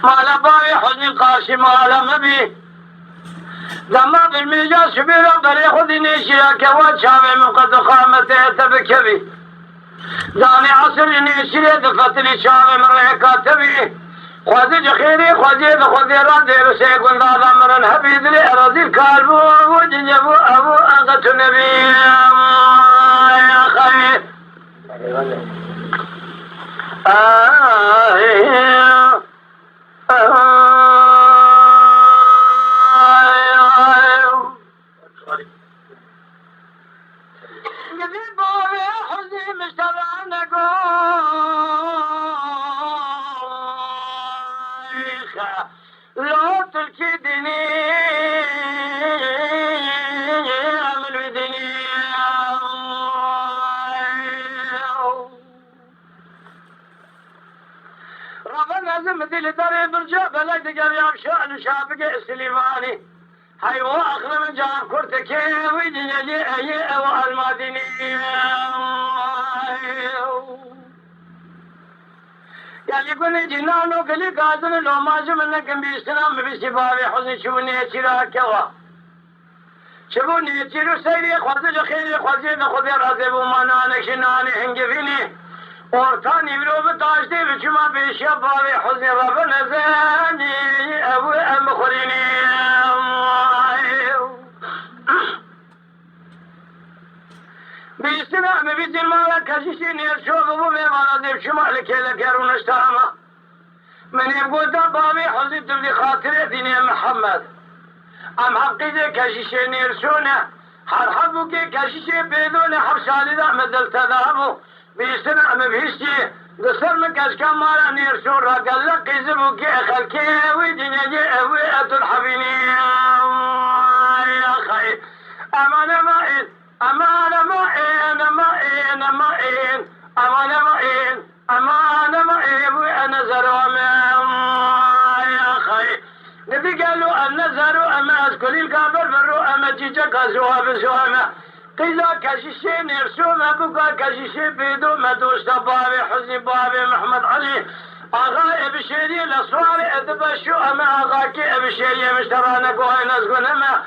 مالا باوی حزن قاشی مالا مبی زمان بالمیجا شبیرا بری خودی نیشیا که و چاوی من قد خامت تبکبی دانی عصر نیشیه دفتری چاوی من ریکا تبی خوزی جخیری خوزی دخوزی را دیو سیگون دادا مرن حبید لی ارازی کالبو و جنجبو ابو اغت نبی یا خیر مثل داري برجع بلد قريب شأن شابق سليماني هاي واخر من جان كرتك ويجي والمديني قال يقول جنانو قال قادر لو ما زمنك بيستلام بسباب حزن شوني تراكوا شبوني تيرو سيري خذ خير خذ راضي ومانا نشناني هنجفيني ortani bir taştı biçima beşe bavi huzni rabı nezani ebu emkhurini بيستنا مبيت المال كشيشين يرشوف أبو بيمانا ديب شمال كيلا كيرون اشتاما من يقول دا بابي حزن تبدي خاطري ديني محمد أم حقي دي كشيشين يرشونا هر حبو كي كشيشين بيدون حبشالي دا مدل تدامو بيستنا مبيشتي دسر من كشكا مالا نيرشون را قال لك يزبو كي خلكي ويديني جي اوي الحبيني يا خير أمانة مائن أمانة مائن مائن مائن أمانة مائن أمانة مائن وأنا زروا يا خير نبي قالوا أن زروا أما أسكولي الكابر فروا أما جيجا كازوا بسواما قيلا كشيشين يرسوما بقى كشيشين بيدو مدوش بابي حزن بابي محمد علي أغا بشيري لصواري أدبشو أما أغاكي بشيري مشترانا قوي نسقون أما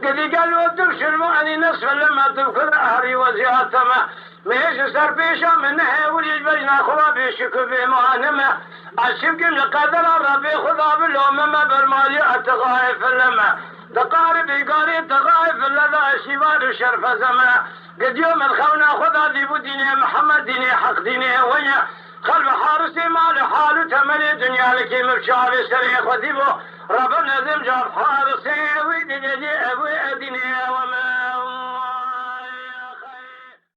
قدي قالوا تبشر معني نصف لما تبكر أهري وزياتما ميش سر بيشا منها وليجبرنا خوا بيشكو بمعنما الشبكم لقدر ربي خذا بالأمم بالمالي أتغايف لما تقارب يقاري تغايف لذا الشبار شرف زما قد يوم الخونا خذا ديبو ديني محمد ديني حق ديني ويا خلف حارسي مال حالو تملي دنيا لكي مبشاري سريخ وديبو ربنا ذم جاب حارسي ويدني ابوي ادني وما